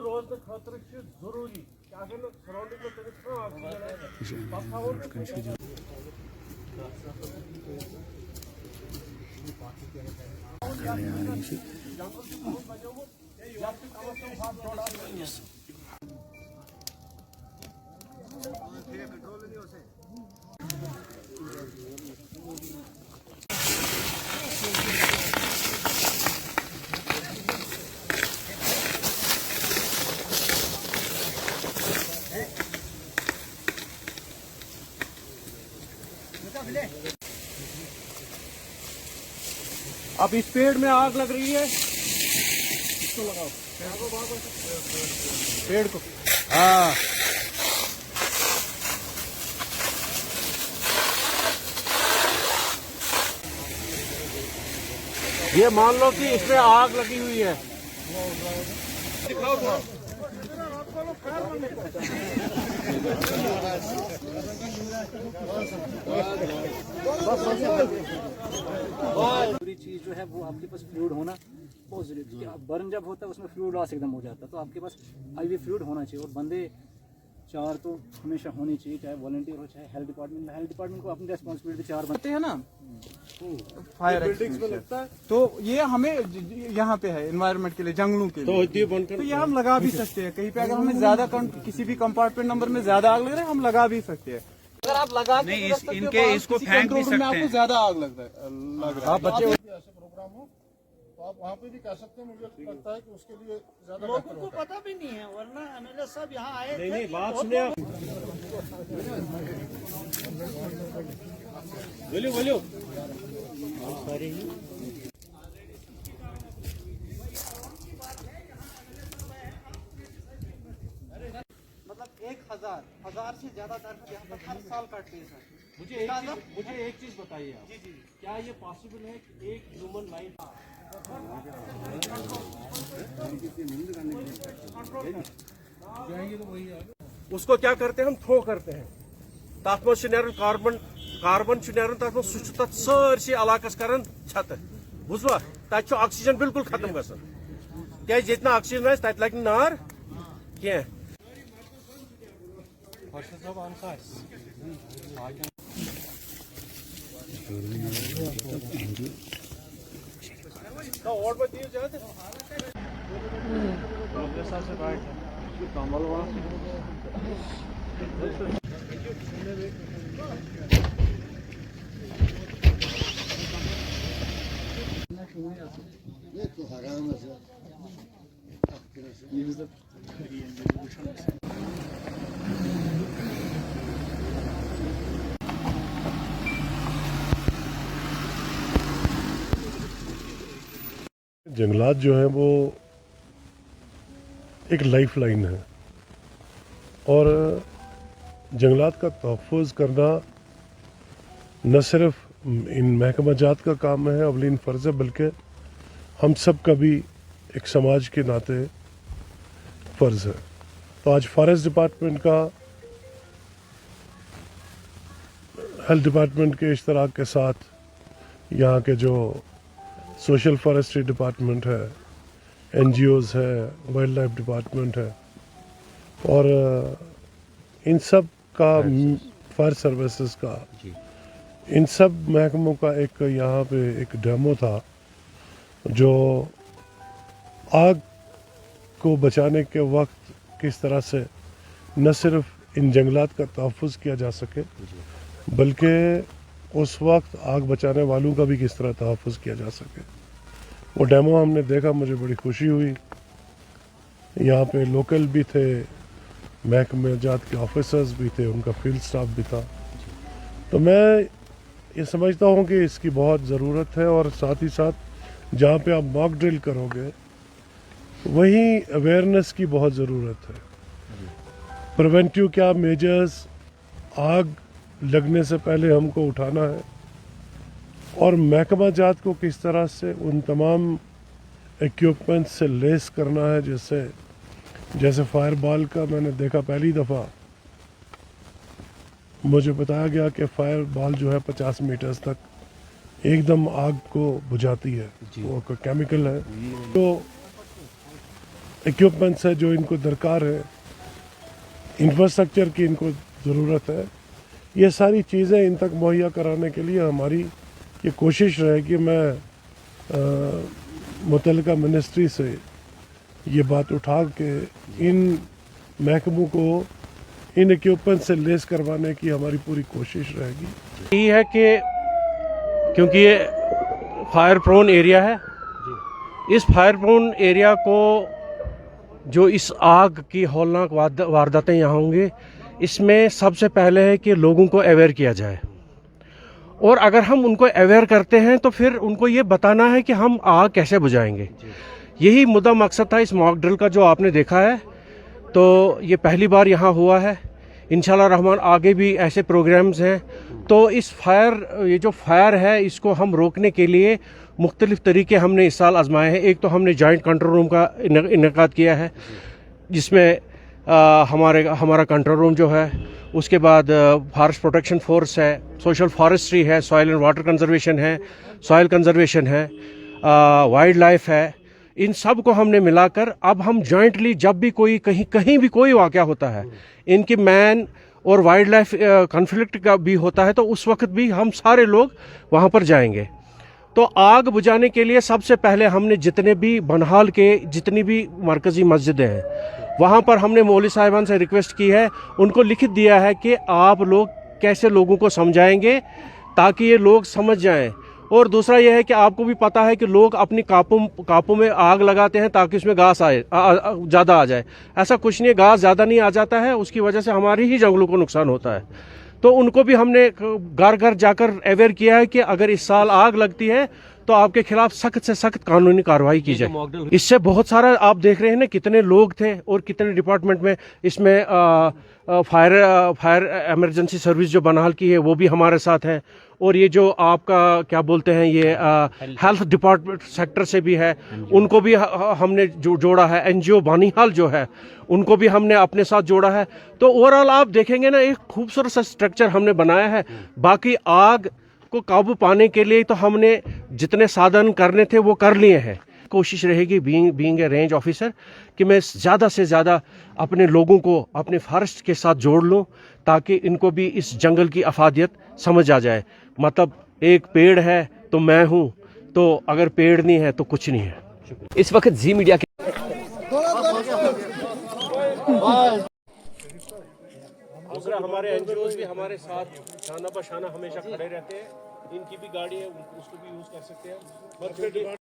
रोज खतर जरूरी अगर सराउंडिंग अब इस पेड़ में आग लग रही है, इसको लगाओ पेड़ को। हाँ ये मान लो कि इसमें आग लगी हुई है। पूरी चीज जो है वो आपके पास फ्लूइड होना बहुत जरूरी है। बर्न जब होता है उसमें फ्लूइड लॉस एकदम हो जाता है, तो आपके पास IV फ्लूइड होना चाहिए। और बंदे 4 तो हमेशा होने चाहिए, चाहे वॉलंटियर हो चाहे हेल्थ डिपार्टमेंट में। हेल्थ डिपार्टमेंट को अपनी रेस्पॉन्सिबिलिटी 4 बनते हैं ना, फायर बिल्डिंग्स में लगता है तो ये हमें यहाँ पे है एनवायरनमेंट के लिए, जंगलों के लिए, तो ये हम लगा भी सकते हैं। कहीं पे अगर हमें ज्यादा किसी भी कंपार्टमेंट नंबर में ज्यादा आग लग रहा है हम लगा भी सकते हैं। अगर आप लगा नहीं इनके इसको फेंक भी सकते हैं, आपको ज्यादा आग लग रहा है। बच्चे ऐसे प्रोग्राम हो तो आप वहाँ पे भी कह सकते हैं। मुझे लगता है कि उसके लिए ज्यादा लोगों को पता भी नहीं है, वरना MLA साहब यहाँ आए थे। नहीं बात सुने आप। बोलियो मतलब 1000 से ज्यादा दरख्त यहाँ पर हर साल काटते हैं सर। मुझे एक चीज बताइए आप, जी क्या ये पॉसिबल है कि एक ह्यूमन लाइफ उसको क्या करते हैं हम थ्रो करते हैं तथ मज कार्बन तथ मह सरसी इलाकस कर छत बुझवा तत ऑक्सीजन बिल्कुल खत्म गसान क्या जितना ऑक्सीजन आए तत लगे नार कह और बताइए जाते ये तो हराम है। जंगलात जो हैं वो एक लाइफ लाइन है और जंगलात का तहफ़्फ़ुज़ करना न सिर्फ इन महकमा जात का काम है, अवलीन फ़र्ज़ है, बल्कि हम सब का भी एक समाज के नाते फ़र्ज़ है। तो आज फॉरेस्ट डिपार्टमेंट का हेल्थ डिपार्टमेंट के इश्तराक के साथ यहाँ के जो सोशल फॉरेस्ट्री डिपार्टमेंट है, NGOs है, वाइल्ड लाइफ डिपार्टमेंट है और इन सब का फायर सर्विसेज का इन सब महकमों का एक यहाँ पे एक डेमो था जो आग को बचाने के वक्त किस तरह से न सिर्फ इन जंगलात का तहफ़्फ़ुज़ किया जा सके बल्कि उस वक्त आग बचाने वालों का भी किस तरह तहफ़्फ़ुज़ किया जा सके। वो डेमो हमने देखा, मुझे बड़ी खुशी हुई। यहाँ पे लोकल भी थे, महकमे जात के ऑफिसर्स भी थे, उनका फील्ड स्टाफ भी था। तो मैं ये समझता हूँ कि इसकी बहुत ज़रूरत है और साथ ही साथ जहाँ पे आप मॉक ड्रिल करोगे वहीं अवेयरनेस की बहुत ज़रूरत है। प्रिवेंटिव क्या मेजर्स आग लगने से पहले हमको उठाना है और महकमा जात को किस तरह से उन तमाम इक्विपमेंट से लेस करना है, जैसे फायर बॉल का मैंने देखा पहली दफ़ा, मुझे बताया गया कि फायर बॉल जो है 50 मीटर्स तक एकदम आग को बुझाती है। वो केमिकल है, तो इक्विपमेंट्स है जो इनको दरकार है, इंफ्रास्ट्रक्चर की इनको ज़रूरत है। ये सारी चीज़ें इन तक मुहैया कराने के लिए हमारी ये कोशिश रहेगी। मैं मुतल्लिका मिनिस्ट्री से ये बात उठा के इन महकमों को इन इक्विपमेंट से लेस करवाने की हमारी पूरी कोशिश रहेगी। यही है कि क्योंकि ये फायर प्रोन एरिया है, इस फायर प्रोन एरिया को जो इस आग की हौलनाक वारदातें यहाँ होंगी, इसमें सबसे पहले है कि लोगों को अवेयर किया जाए। और अगर हम उनको अवेयर करते हैं तो फिर उनको ये बताना है कि हम आग कैसे बुझाएंगे। यही मुद्दा मकसद था इस मॉक ड्रिल का जो आपने देखा है। तो ये पहली बार यहाँ हुआ है, इंशाल्लाह रहमान आगे भी ऐसे प्रोग्राम्स हैं। तो इस ये जो फायर है इसको हम रोकने के लिए मुख्तलिफ तरीके हमने इस साल आजमाए हैं। एक तो हमने जॉइंट कंट्रोल रूम का इनेकाद किया है, जिसमें हमारा कंट्रोल रूम जो है, उसके बाद फॉरेस्ट प्रोटेक्शन फोर्स है, सोशल फॉरेस्ट्री है, सॉइल एंड वाटर कंजर्वेशन है, सॉइल कंजर्वेशन है, वाइल्ड लाइफ है। इन सब को हमने मिलाकर अब हम जॉइंटली जब भी कोई कहीं भी कोई वाक़या होता है, इनकी मैन और वाइल्ड लाइफ कॉन्फ्लिक्ट का भी होता है, तो उस वक्त भी हम सारे लोग वहाँ पर जाएंगे। तो आग बुझाने के लिए सबसे पहले हमने जितने भी बनहाल के जितनी भी मरकज़ी मस्जिदें हैं, वहाँ पर हमने मौलवी साहिबान से रिक्वेस्ट की है, उनको लिखित दिया है कि आप लोग कैसे लोगों को समझाएंगे ताकि ये लोग समझ जाएं। और दूसरा यह है कि आपको भी पता है कि लोग अपनी कापों में आग लगाते हैं ताकि उसमें घास ज़्यादा आ जाए। ऐसा कुछ नहीं है, घास ज़्यादा नहीं आ जाता है, उसकी वजह से हमारी ही जंगलों को नुकसान होता है। तो उनको भी हमने घर घर जाकर अवेयर किया है कि अगर इस साल आग लगती है तो आपके खिलाफ सख्त से सख्त कानूनी कार्रवाई की जाए। इससे बहुत सारा आप देख रहे हैं ना कितने लोग थे और कितने डिपार्टमेंट में इसमें फायर इमरजेंसी सर्विस जो बनहाल की है वो भी हमारे साथ है। और ये जो आपका क्या बोलते हैं ये हेल्थ डिपार्टमेंट सेक्टर से भी है, उनको भी हमने जोड़ा है। एनजीओ बानीहाल जो है उनको भी हमने अपने साथ जोड़ा है। तो ओवरऑल आप देखेंगे ना एक खूबसूरत सा स्ट्रक्चर हमने बनाया है। बाकी आग को काबू पाने के लिए तो हमने जितने साधन करने थे वो कर लिए हैं। कोशिश रहेगी बीइंग ए रेंज ऑफिसर कि मैं ज़्यादा से ज़्यादा अपने लोगों को अपने फॉरेस्ट के साथ जोड़ लूँ ताकि इनको भी इस जंगल की अफादियत समझ आ जाए। मतलब एक पेड़ है तो मैं हूँ, तो अगर पेड़ नहीं है तो कुछ नहीं है। इस वक्त जी मीडिया के दूसरा हमारे एनजीओज भी हमारे साथ शाना बशाना हमेशा खड़े रहते हैं। इनकी भी गाड़ी है, उसको भी यूज़ कर सकते हैं।